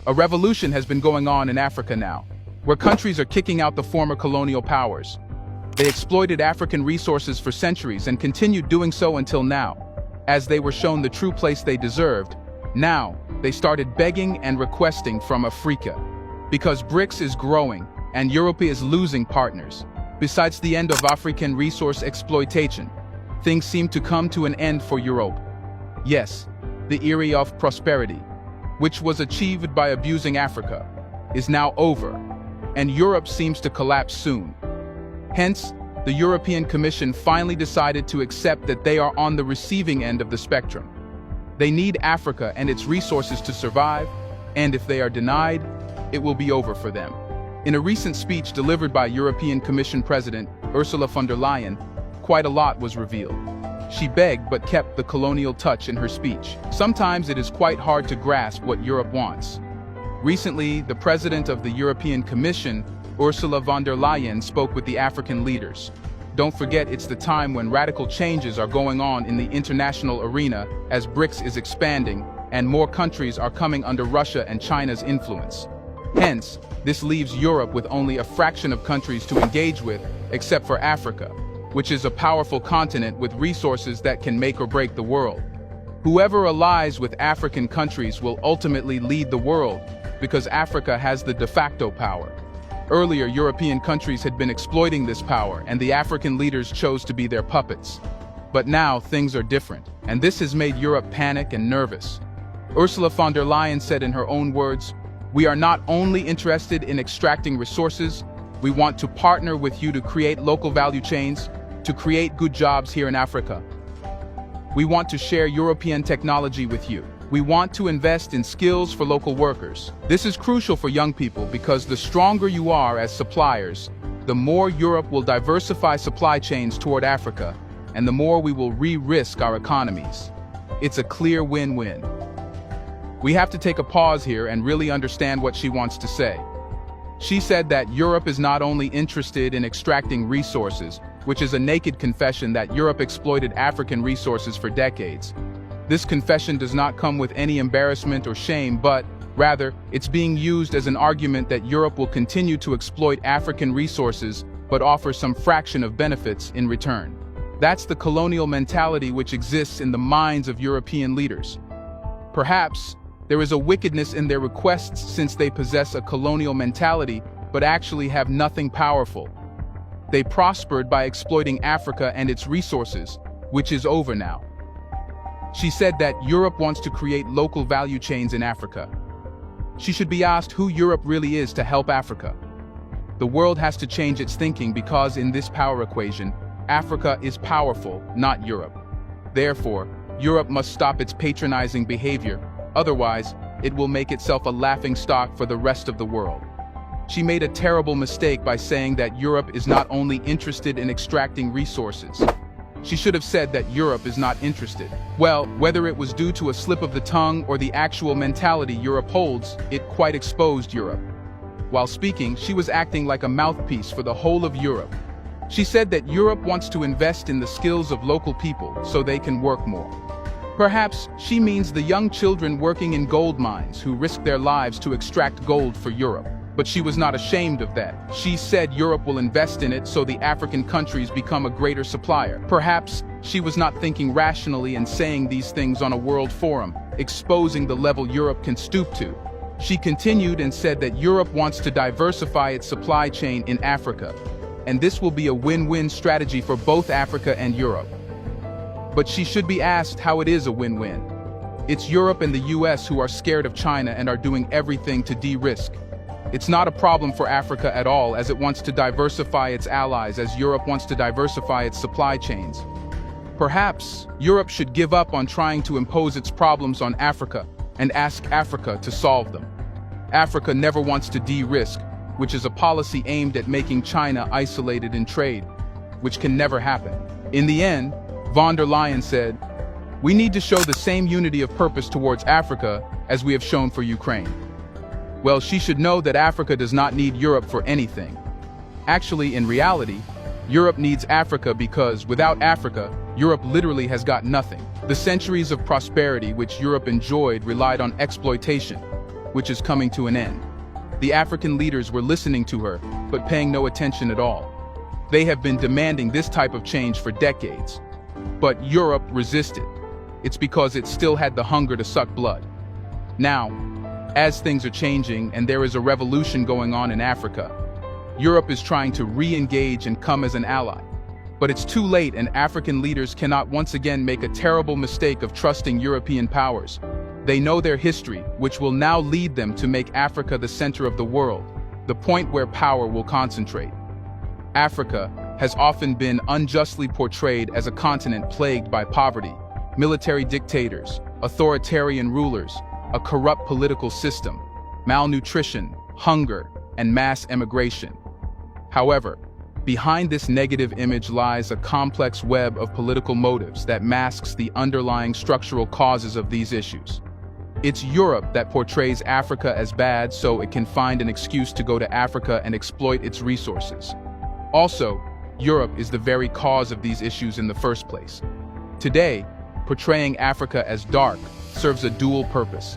A revolution has been going on in Africa now, where countries are kicking out the former colonial powers. They exploited African resources for centuries and continued doing so until now. As they were shown the true place they deserved, now they started begging and requesting from Africa. Because BRICS is growing and Europe is losing partners. Besides the end of African resource exploitation, things seem to come to an end for Europe. Yes, the era of prosperity, which was achieved by abusing Africa, is now over, and Europe seems to collapse soon. Hence, the European Commission finally decided to accept that they are on the receiving end of the spectrum. They need Africa and its resources to survive, and if they are denied, it will be over for them. In a recent speech delivered by European Commission President Ursula von der Leyen, quite a lot was revealed. She begged but kept the colonial touch in her speech. Sometimes it is quite hard to grasp what Europe wants. Recently, the President of the European Commission, Ursula von der Leyen, spoke with the African leaders. Don't forget, it's the time when radical changes are going on in the international arena as BRICS is expanding and more countries are coming under Russia and China's influence. Hence, this leaves Europe with only a fraction of countries to engage with, except for Africa, which is a powerful continent with resources that can make or break the world. Whoever allies with African countries will ultimately lead the world, because Africa has the de facto power. Earlier, European countries had been exploiting this power, and the African leaders chose to be their puppets. But now, things are different, and this has made Europe panic and nervous. Ursula von der Leyen said in her own words, "We are not only interested in extracting resources, we want to partner with you to create local value chains, to create good jobs here in Africa. We want to share European technology with you. We want to invest in skills for local workers. This is crucial for young people because the stronger you are as suppliers, the more Europe will diversify supply chains toward Africa, and the more we will re-risk our economies. It's a clear win-win." We have to take a pause here and really understand what she wants to say. She said that Europe is not only interested in extracting resources, which is a naked confession that Europe exploited African resources for decades. This confession does not come with any embarrassment or shame, but, rather, it's being used as an argument that Europe will continue to exploit African resources but offer some fraction of benefits in return. That's the colonial mentality which exists in the minds of European leaders. Perhaps, there is a wickedness in their requests since they possess a colonial mentality but actually have nothing powerful. They prospered by exploiting Africa and its resources, which is over now. She said that Europe wants to create local value chains in Africa. She should be asked who Europe really is to help Africa. The world has to change its thinking because in this power equation, Africa is powerful, not Europe. Therefore, Europe must stop its patronizing behavior, otherwise, it will make itself a laughingstock for the rest of the world. She made a terrible mistake by saying that Europe is not only interested in extracting resources. She should have said that Europe is not interested. Well, whether it was due to a slip of the tongue or the actual mentality Europe holds, it quite exposed Europe. While speaking, she was acting like a mouthpiece for the whole of Europe. She said that Europe wants to invest in the skills of local people so they can work more. Perhaps she means the young children working in gold mines who risk their lives to extract gold for Europe. But she was not ashamed of that. She said Europe will invest in it so the African countries become a greater supplier. Perhaps she was not thinking rationally and saying these things on a world forum, exposing the level Europe can stoop to. She continued and said that Europe wants to diversify its supply chain in Africa, and this will be a win-win strategy for both Africa and Europe. But she should be asked how it is a win-win. It's Europe and the US who are scared of China and are doing everything to de-risk. It's not a problem for Africa at all, as it wants to diversify its allies as Europe wants to diversify its supply chains. Perhaps Europe should give up on trying to impose its problems on Africa and ask Africa to solve them. Africa never wants to de-risk, which is a policy aimed at making China isolated in trade, which can never happen. In the end, von der Leyen said, "We need to show the same unity of purpose towards Africa as we have shown for Ukraine." Well, she should know that Africa does not need Europe for anything. Actually, in reality, Europe needs Africa because, without Africa, Europe literally has got nothing. The centuries of prosperity which Europe enjoyed relied on exploitation. which is coming to an end. The African leaders were listening to her, but paying no attention at all. They have been demanding this type of change for decades. But Europe resisted. It's because it still had the hunger to suck blood. Now, as things are changing and there is a revolution going on in Africa, Europe is trying to re-engage and come as an ally. But it's too late, and African leaders cannot once again make a terrible mistake of trusting European powers. They know their history, which will now lead them to make Africa the center of the world, the point where power will concentrate. Africa has often been unjustly portrayed as a continent plagued by poverty, military dictators, authoritarian rulers, a corrupt political system, malnutrition, hunger, and mass emigration. However, behind this negative image lies a complex web of political motives that masks the underlying structural causes of these issues. It's Europe that portrays Africa as bad so it can find an excuse to go to Africa and exploit its resources. Also, Europe is the very cause of these issues in the first place. Today, portraying Africa as dark serves a dual purpose: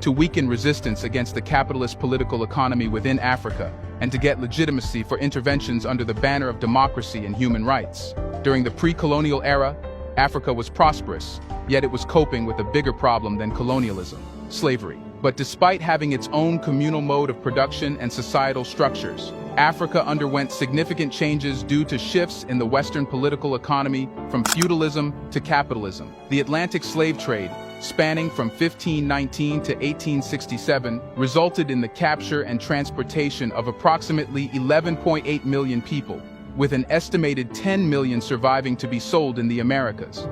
to weaken resistance against the capitalist political economy within Africa, and to get legitimacy for interventions under the banner of democracy and human rights. During the pre-colonial era, Africa was prosperous, yet it was coping with a bigger problem than colonialism: slavery. But despite having its own communal mode of production and societal structures, Africa underwent significant changes due to shifts in the Western political economy from feudalism to capitalism. The Atlantic slave trade, spanning from 1519 to 1867, resulted in the capture and transportation of approximately 11.8 million people, with an estimated 10 million surviving to be sold in the Americas.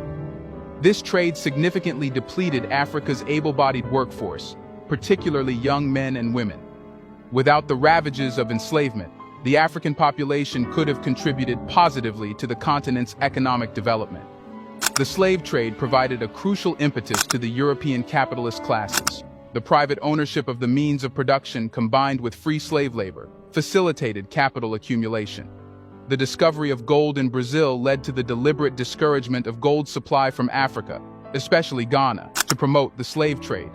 This trade significantly depleted Africa's able-bodied workforce, particularly young men and women. Without the ravages of enslavement, the African population could have contributed positively to the continent's economic development. The slave trade provided a crucial impetus to the European capitalist classes. The private ownership of the means of production combined with free slave labor facilitated capital accumulation. The discovery of gold in Brazil led to the deliberate discouragement of gold supply from Africa, especially Ghana, to promote the slave trade.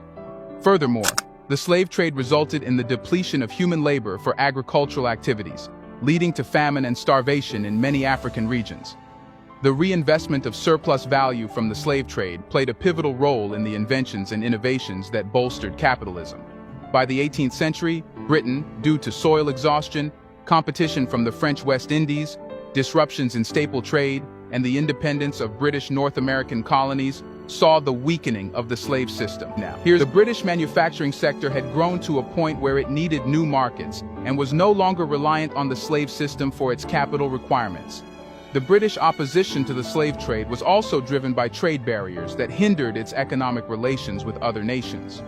Furthermore, the slave trade resulted in the depletion of human labor for agricultural activities, leading to famine and starvation in many African regions. The reinvestment of surplus value from the slave trade played a pivotal role in the inventions and innovations that bolstered capitalism. By the 18th century, Britain, due to soil exhaustion, competition from the French West Indies, disruptions in staple trade, and the independence of British North American colonies, saw the weakening of the slave system. The British manufacturing sector had grown to a point where it needed new markets and was no longer reliant on the slave system for its capital requirements. The British opposition to the slave trade was also driven by trade barriers that hindered its economic relations with other nations.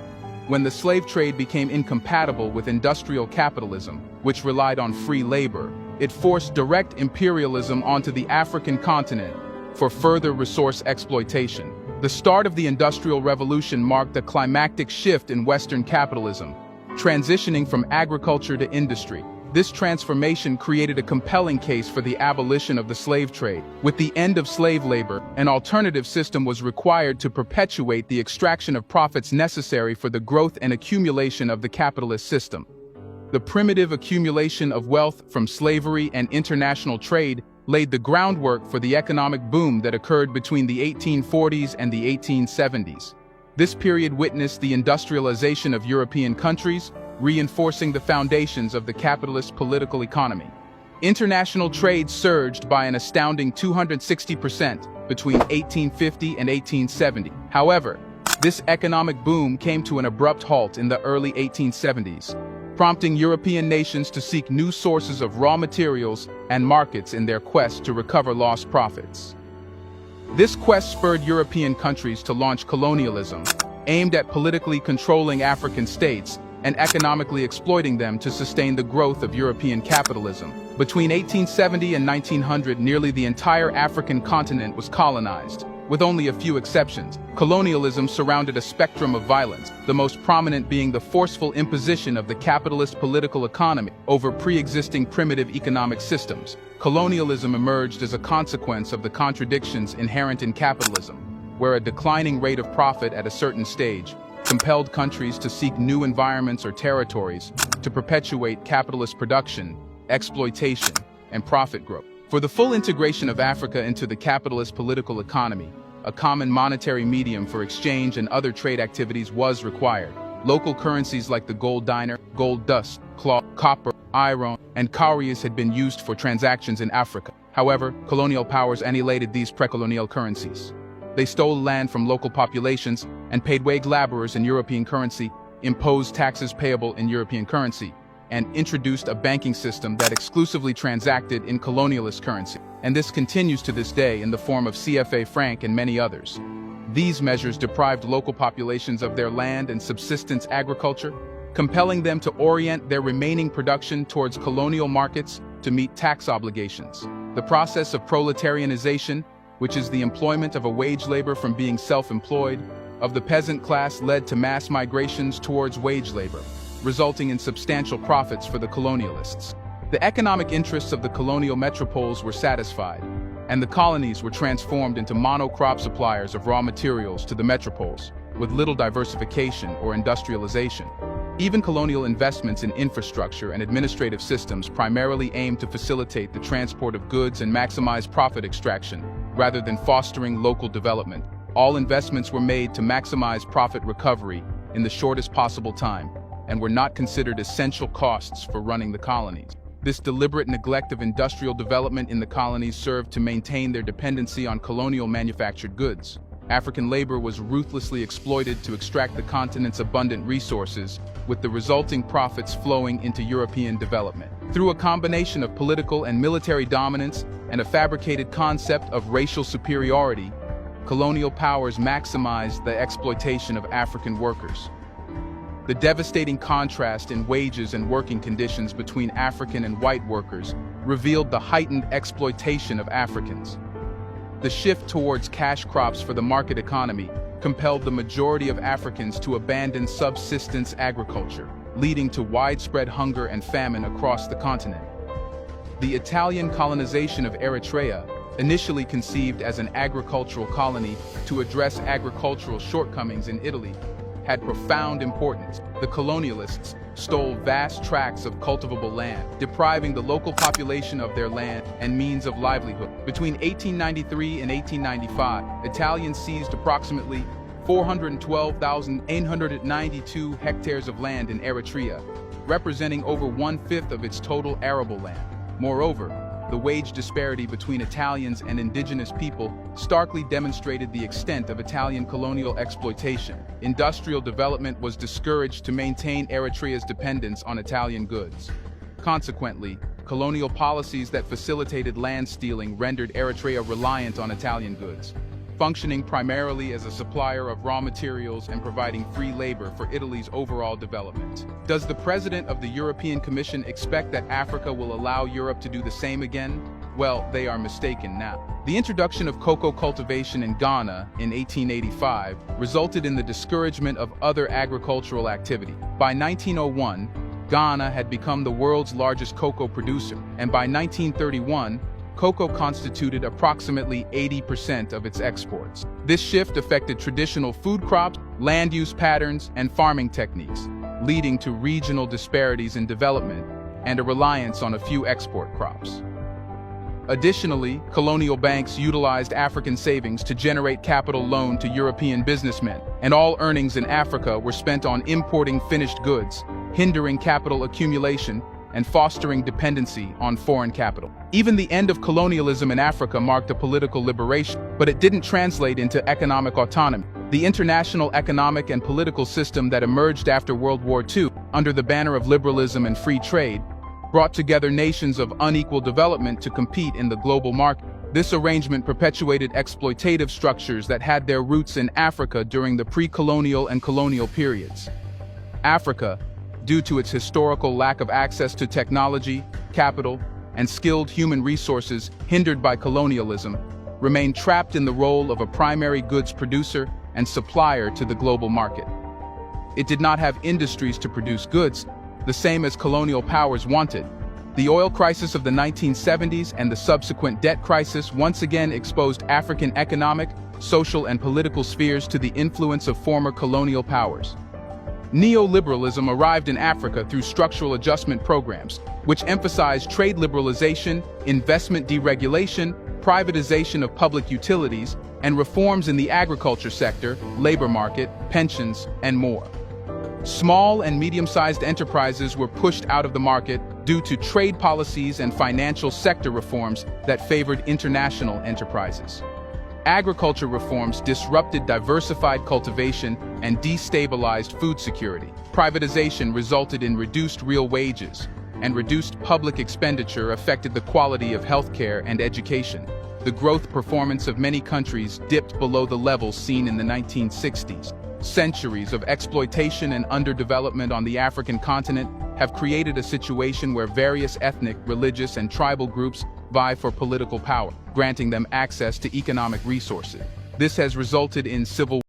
When the slave trade became incompatible with industrial capitalism, which relied on free labor, it forced direct imperialism onto the African continent for further resource exploitation. The start of the Industrial Revolution marked a climactic shift in Western capitalism, transitioning from agriculture to industry. This transformation created a compelling case for the abolition of the slave trade. With the end of slave labor, an alternative system was required to perpetuate the extraction of profits necessary for the growth and accumulation of the capitalist system. The primitive accumulation of wealth from slavery and international trade laid the groundwork for the economic boom that occurred between the 1840s and the 1870s. This period witnessed the industrialization of European countries, reinforcing the foundations of the capitalist political economy. International trade surged by an astounding 260% between 1850 and 1870. However, this economic boom came to an abrupt halt in the early 1870s, prompting European nations to seek new sources of raw materials and markets in their quest to recover lost profits. This quest spurred European countries to launch colonialism, aimed at politically controlling African states and economically exploiting them to sustain the growth of European capitalism. Between 1870 and 1900, nearly the entire African continent was colonized. With only a few exceptions, colonialism surrounded a spectrum of violence, the most prominent being the forceful imposition of the capitalist political economy over pre-existing primitive economic systems. Colonialism emerged as a consequence of the contradictions inherent in capitalism, where a declining rate of profit at a certain stage compelled countries to seek new environments or territories to perpetuate capitalist production, exploitation, and profit growth. For the full integration of Africa into the capitalist political economy, a common monetary medium for exchange and other trade activities was required. Local currencies like the gold dinar, gold dust, cloth, copper, iron, and cowries had been used for transactions in Africa. However, colonial powers annihilated these pre-colonial currencies. They stole land from local populations and paid wage laborers in European currency, imposed taxes payable in European currency, and introduced a banking system that exclusively transacted in colonialist currency. And this continues to this day in the form of CFA franc and many others. These measures deprived local populations of their land and subsistence agriculture, compelling them to orient their remaining production towards colonial markets to meet tax obligations. The process of proletarianization, which is the employment of a wage labor from being self-employed, of the peasant class led to mass migrations towards wage labor, resulting in substantial profits for the colonialists. The economic interests of the colonial metropoles were satisfied, and the colonies were transformed into monocrop suppliers of raw materials to the metropoles, with little diversification or industrialization. Even colonial investments in infrastructure and administrative systems primarily aimed to facilitate the transport of goods and maximize profit extraction, rather than fostering local development. All investments were made to maximize profit recovery in the shortest possible time, and were not considered essential costs for running the colonies. This deliberate neglect of industrial development in the colonies served to maintain their dependency on colonial manufactured goods. African labor was ruthlessly exploited to extract the continent's abundant resources, with the resulting profits flowing into European development. Through a combination of political and military dominance and a fabricated concept of racial superiority, colonial powers maximized the exploitation of African workers. The devastating contrast in wages and working conditions between African and white workers revealed the heightened exploitation of Africans. The shift towards cash crops for the market economy compelled the majority of Africans to abandon subsistence agriculture, leading to widespread hunger and famine across the continent. The Italian colonization of Eritrea, initially conceived as an agricultural colony to address agricultural shortcomings in Italy, had profound importance. The colonialists stole vast tracts of cultivable land, depriving the local population of their land and means of livelihood. Between 1893 and 1895, Italians seized approximately 412,892 hectares of land in Eritrea, representing over 1/5 of its total arable land. Moreover, the wage disparity between Italians and indigenous people starkly demonstrated the extent of Italian colonial exploitation. Industrial development was discouraged to maintain Eritrea's dependence on Italian goods. Consequently, colonial policies that facilitated land stealing rendered Eritrea reliant on Italian goods, functioning primarily as a supplier of raw materials and providing free labor for Italy's overall development. Does the President of the European Commission expect that Africa will allow Europe to do the same again? Well, they are mistaken now. The introduction of cocoa cultivation in Ghana in 1885 resulted in the discouragement of other agricultural activity. By 1901, Ghana had become the world's largest cocoa producer, and by 1931, cocoa constituted approximately 80% of its exports. This shift affected traditional food crops, land use patterns, and farming techniques, leading to regional disparities in development and a reliance on a few export crops. Additionally, colonial banks utilized African savings to generate capital loan to European businessmen, and all earnings in Africa were spent on importing finished goods, hindering capital accumulation and fostering dependency on foreign capital. Even the end of colonialism in Africa marked a political liberation, but it didn't translate into economic autonomy. The international economic and political system that emerged after World War II, under the banner of liberalism and free trade, brought together nations of unequal development to compete in the global market. This arrangement perpetuated exploitative structures that had their roots in Africa during the pre-colonial and colonial periods. Africa, due to its historical lack of access to technology, capital, and skilled human resources hindered by colonialism, remained trapped in the role of a primary goods producer and supplier to the global market. It did not have industries to produce goods, the same as colonial powers wanted. The oil crisis of the 1970s and the subsequent debt crisis once again exposed African economic, social and political spheres to the influence of former colonial powers. Neoliberalism arrived in Africa through structural adjustment programs, which emphasized trade liberalization, investment deregulation, privatization of public utilities, and reforms in the agriculture sector, labor market, pensions, and more. Small and medium-sized enterprises were pushed out of the market due to trade policies and financial sector reforms that favored international enterprises. Agriculture reforms disrupted diversified cultivation and destabilized food security. Privatization resulted in reduced real wages, and reduced public expenditure affected the quality of healthcare and education. The growth performance of many countries dipped below the levels seen in the 1960s. Centuries of exploitation and underdevelopment on the African continent have created a situation where various ethnic, religious, and tribal groups vie for political power, granting them access to economic resources. This has resulted in civil